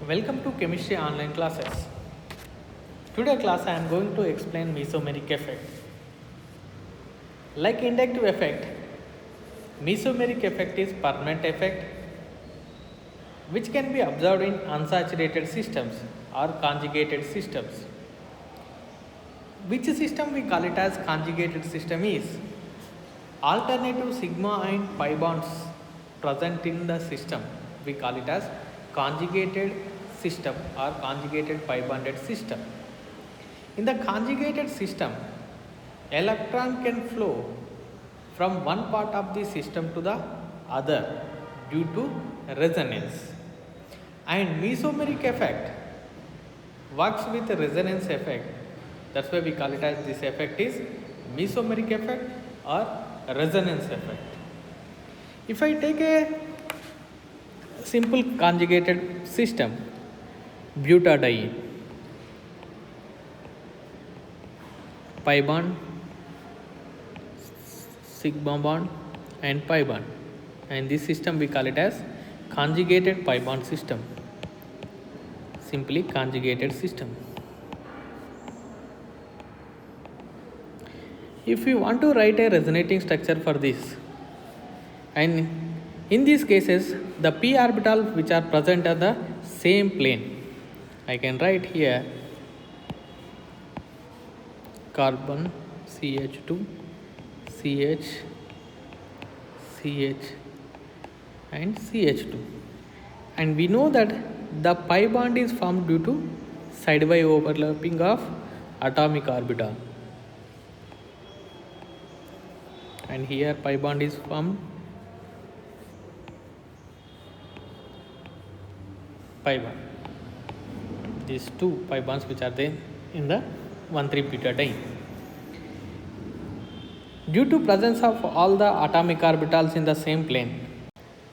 Welcome to chemistry online classes. Today class I am going to explain mesomeric effect. Like inductive effect, mesomeric effect is permanent effect which can be observed in unsaturated systems or conjugated systems. Which system we call it as conjugated system is alternative sigma and pi bonds present in the system. We call it as conjugated system or conjugated pi bonded system. In the conjugated system, electron can flow from one part of the system to the other due to resonance. And mesomeric effect works with resonance effect. That's why we call it as this effect is mesomeric effect or resonance effect. If I take a simple conjugated system, butadiene, pi bond, sigma bond and pi bond, and this system we call it as conjugated pi bond system, simply conjugated system. If we want to write a resonating structure for this, and in these cases the p orbitals which are present on the same plane, I can write here carbon CH2 CH CH and CH2, and we know that the pi bond is formed due to sidewise overlapping of atomic orbital, and here pi bond is formed, pi bond, these two pi bonds which are there in the 1,3-butadiene. Due to presence of all the atomic orbitals in the same plane,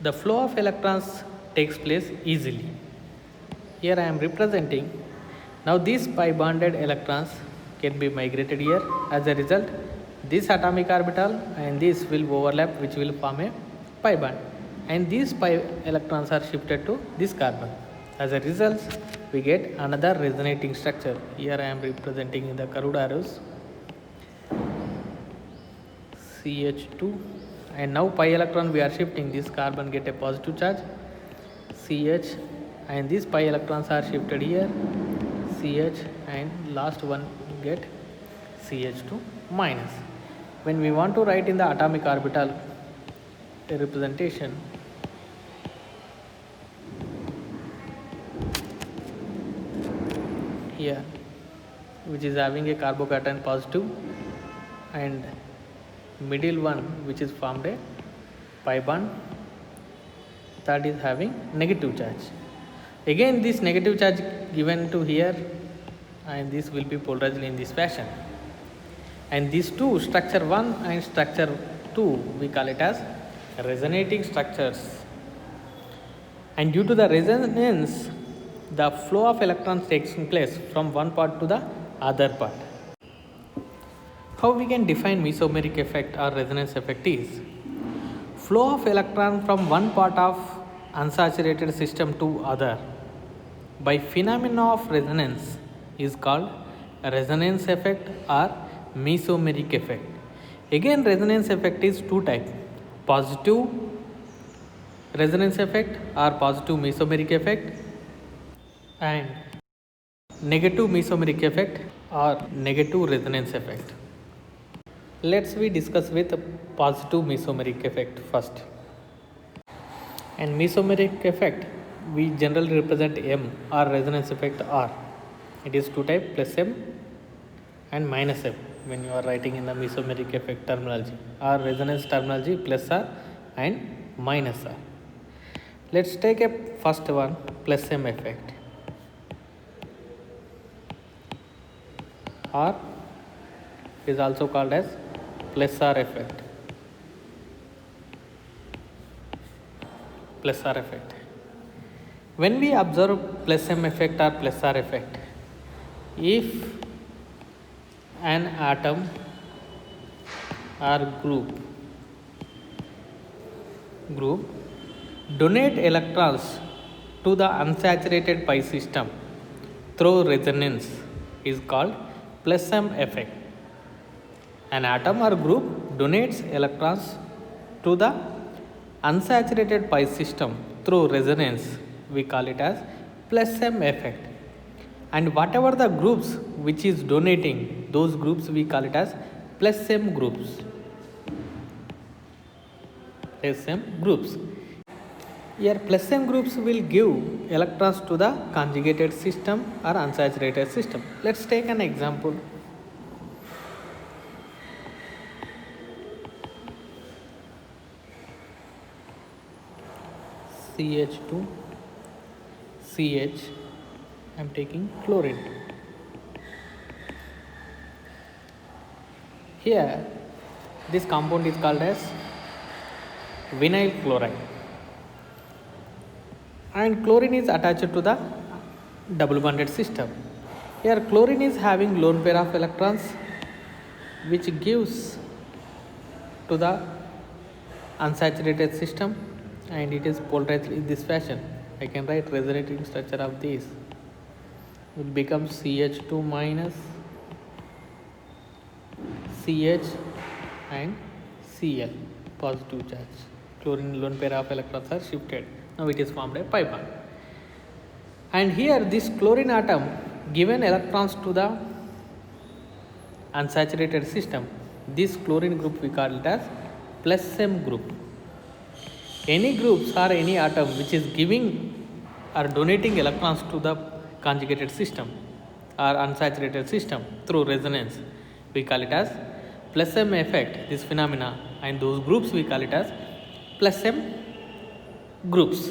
the flow of electrons takes place easily. Here I am representing. Now these pi bonded electrons can be migrated here. As a result, this atomic orbital and this will overlap, which will form a pi bond, and these pi electrons are shifted to this carbon. As a result, we get another resonating structure. Here I am representing in the curved arrows CH2, and now pi electron we are shifting, this carbon get a positive charge CH, and these pi electrons are shifted here CH, and last one get CH2 minus. When we want to write in the atomic orbital a representation, here which is having a carbocation positive and middle one which is formed a pi bond that is having negative charge. Again this negative charge given to here, and this will be polarized in this fashion, and these two, structure 1 and structure 2, we call it as resonating structures, and due to the resonance the flow of electrons takes place from one part to the other part. How we can define mesomeric effect or resonance effect is flow of electron from one part of unsaturated system to other by phenomena of resonance is called resonance effect or mesomeric effect. Again resonance effect is two types: positive resonance effect or positive mesomeric effect, and negative mesomeric effect or negative resonance effect. Let's we discuss with positive mesomeric effect first. And mesomeric effect we generally represent M, or resonance effect R. It is two types, plus M and minus M when you are writing in the mesomeric effect terminology, or resonance terminology, plus R and minus R. Let's take a first one, plus M effect, or is also called as plus R effect. Plus R effect. When we observe plus M effect or plus R effect, if an atom or group donate electrons to the unsaturated pi system through resonance is called plus M effect. An atom or group donates electrons to the unsaturated pi system through resonance. We call it as plus M effect. And whatever the groups which is donating, those groups we call it as plus M groups. Plus M groups. Here plus M groups will give electrons to the conjugated system or unsaturated system. Let's take an example. CH2, CH, I am taking chlorine. Here, this compound is called as vinyl chloride, and chlorine is attached to the double bonded system. Here, chlorine is having lone pair of electrons, which gives to the unsaturated system, and it is polarized in this fashion. I can write resonating structure of this will become CH2 minus CH and Cl, positive charge. Chlorine lone pair of electrons are shifted. Now it is formed a pi bond. And here this chlorine atom given electrons to the unsaturated system. This chlorine group we call it as plus M group. Any groups or any atom which is giving or donating electrons to the conjugated system or unsaturated system through resonance, we call it as plus M effect, this phenomena, and those groups we call it as plus M groups.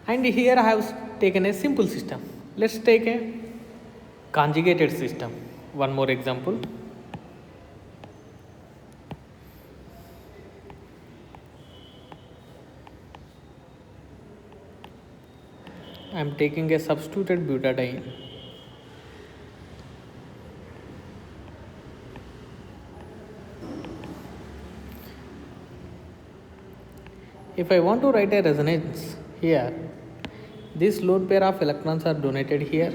And here I have taken a simple system. Let's take a conjugated system. One more example. I am taking a substituted butadiene. If I want to write a resonance here, this lone pair of electrons are donated here,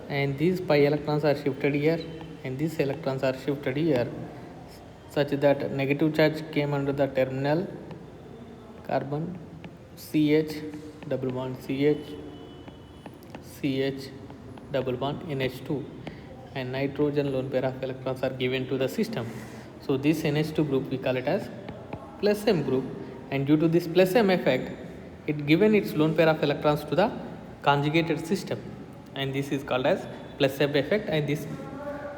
and these pi electrons are shifted here, and these electrons are shifted here, such that negative charge came under the terminal carbon CH double bond CH, CH double bond NH2, and nitrogen lone pair of electrons are given to the system. So this NH2 group we call it as plus M group, and due to this plus M effect, it given its lone pair of electrons to the conjugated system, and this is called as plus M effect, and this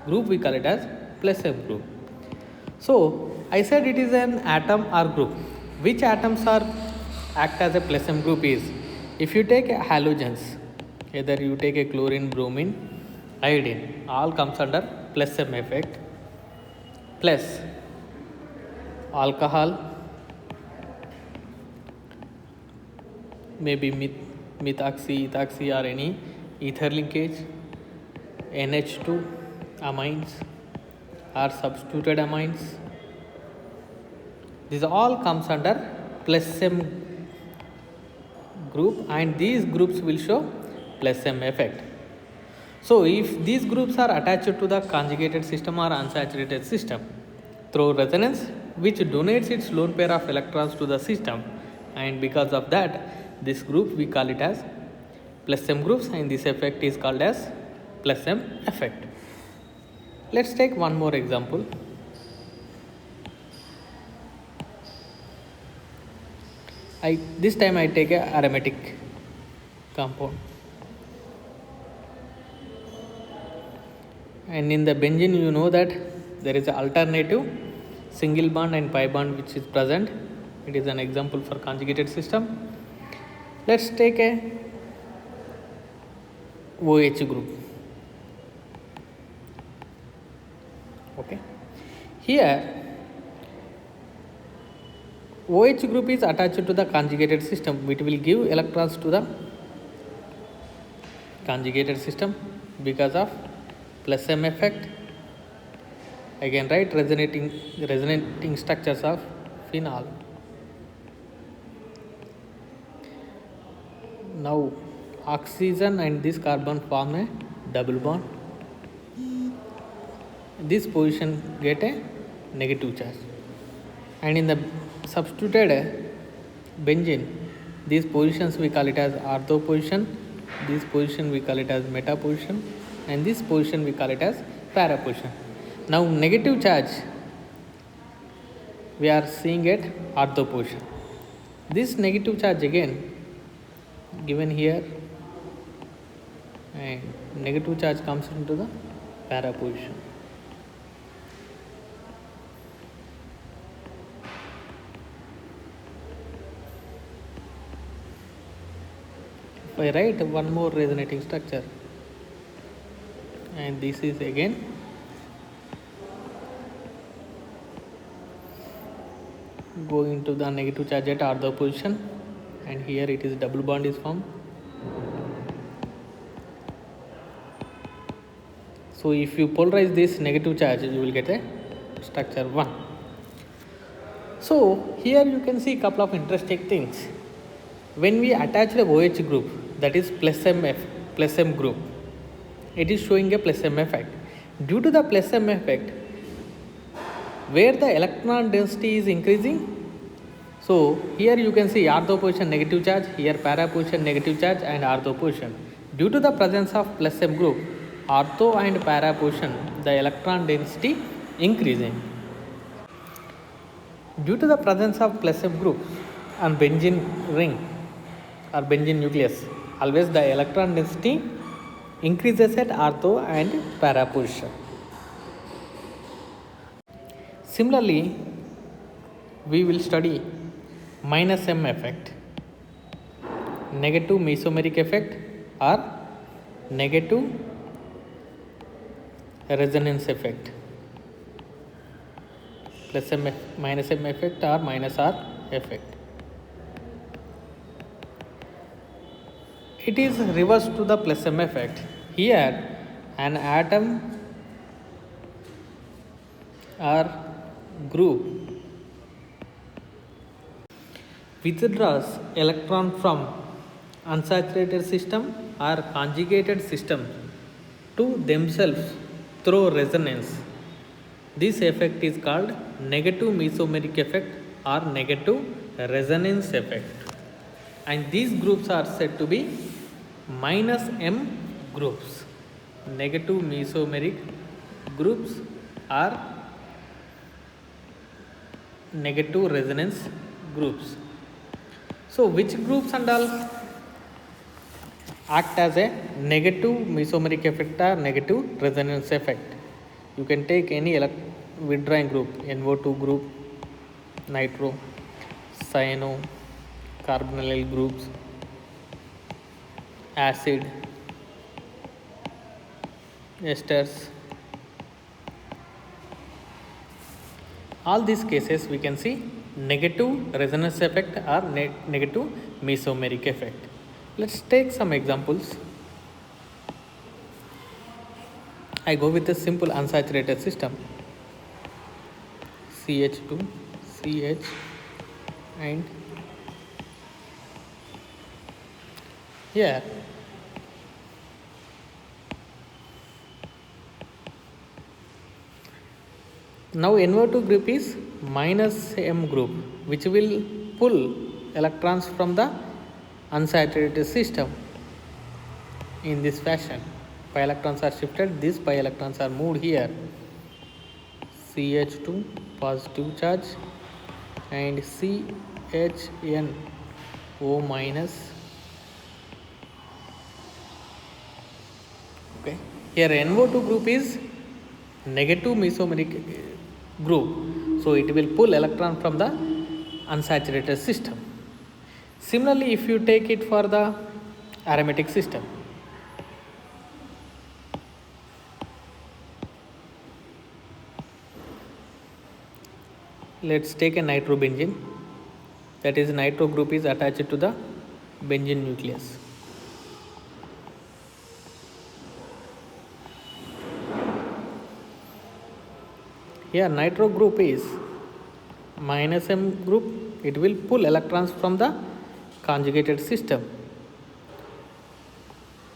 group we call it as plus M group. So I said it is an atom or group. Which atoms are act as a plus M group is, if you take halogens, either you take a chlorine, bromine, iodine, all comes under plus M effect, plus alcohol, maybe methoxy, ethoxy, or any ether linkage, NH2 amines or substituted amines. This all comes under plus M group, and these groups will show plus M effect. So if these groups are attached to the conjugated system or unsaturated system through resonance, which donates its lone pair of electrons to the system, and because of that, this group we call it as plus M groups, and this effect is called as plus M effect. Let's take one more example. This time I take a aromatic compound, and in the benzene you know that there is an alternative single bond and pi bond which is present. It is an example for conjugated system. Let's take a OH group. Okay, here OH group is attached to the conjugated system, which will give electrons to the conjugated system because of plus M effect. I can write resonating structures of phenol. Now oxygen and this carbon form a double bond. This position get a negative charge, and in the substituted benzene, these positions we call it as ortho position, this position we call it as meta position, and this position we call it as para position. Now negative charge we are seeing at ortho position. This negative charge again given here, and negative charge comes into the para position. If I write one more resonating structure, and this is again going to the negative charge at ortho position, and here it is double bond is formed. So if you polarize this negative charge, you will get a structure 1. So here you can see couple of interesting things. When we attach the OH group, that is plus M group, it is showing a plus M effect. Due to the plus M effect, where the electron density is increasing, so here you can see ortho position negative charge, here para position negative charge, and ortho position. Due to the presence of plus M group, ortho and para position, the electron density increasing. Due to the presence of plus M group on benzene ring or benzene nucleus, always the electron density increases at ortho and para position. Similarly, we will study minus M effect, negative mesomeric effect or negative resonance effect, plus M minus M effect or minus R effect. It is reverse to the plus M effect. Here an atom or group withdraws electron from unsaturated system or conjugated system to themselves through resonance. This effect is called negative mesomeric effect or negative resonance effect, and these groups are said to be minus M groups. Negative mesomeric groups are negative resonance groups. So which groups and all act as a negative mesomeric effect or negative resonance effect? You can take any withdrawing group, NO2 group, nitro, cyano, carbonyl groups, acid, esters. All these cases we can see negative resonance effect or negative mesomeric effect. Let's take some examples. I go with a simple unsaturated system, CH2, CH, and here now NO2 group is minus M group, which will pull electrons from the unsaturated system in this fashion. Pi electrons are shifted, these pi electrons are moved here. CH2 positive charge and CHNO minus. Okay, here NO2 group is negative mesomeric group, so it will pull electron from the unsaturated system. Similarly, if you take it for the aromatic system, let's take a nitrobenzene, that is nitro group is attached to the benzene nucleus. Here nitro group is -M group, it will pull electrons from the conjugated system.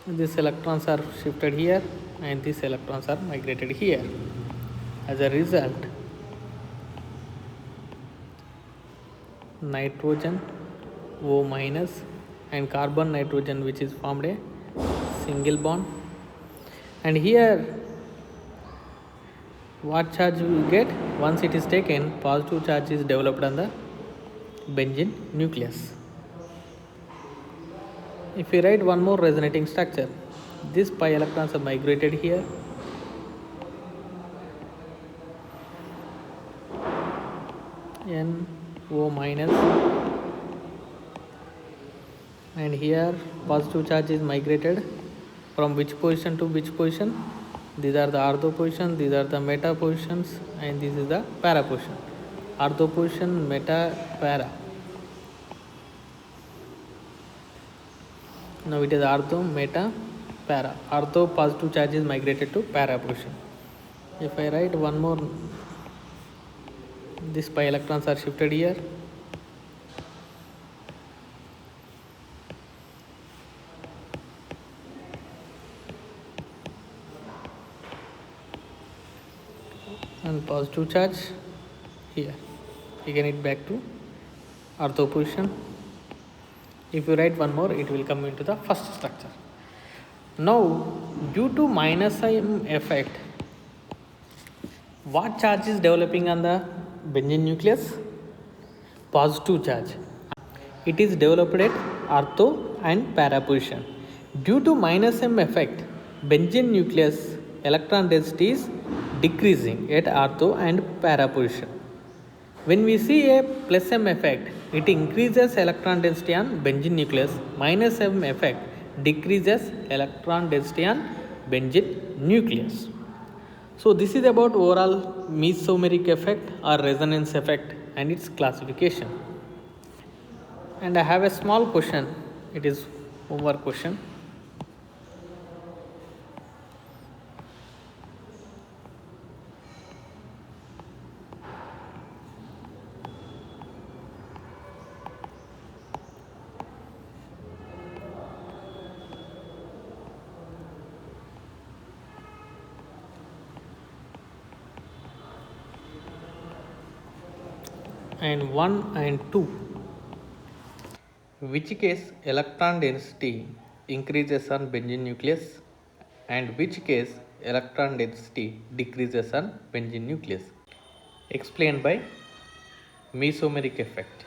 These electrons are shifted here and these electrons are migrated here. As a result, nitrogen O minus and carbon nitrogen, which is formed a single bond, and here what charge we get? Once it is taken, positive charge is developed on the benzene nucleus. If we write one more resonating structure, these pi electrons are migrated here, NO minus, and here positive charge is migrated from which position to which position? These are the ortho positions, these are the meta positions, and this is the para position. Ortho position, meta, para. Now it is ortho, meta, para. Ortho positive charge is migrated to para position. If I write one more, these pi electrons are shifted here. And positive charge here. Again it back to ortho position. If you write one more, it will come into the first structure. Now, due to minus M effect, what charge is developing on the benzene nucleus? Positive charge. It is developed at ortho and para position. Due to minus M effect, benzene nucleus electron density is decreasing at ortho and para position. When we see a plus M effect, it increases electron density on benzene nucleus. Minus M effect decreases electron density on benzene nucleus. So this is about overall mesomeric effect or resonance effect and its classification. And I have a small question. It is homework question. And 1 and 2. Which case electron density increases on benzene nucleus and which case electron density decreases on benzene nucleus? Explained by mesomeric effect.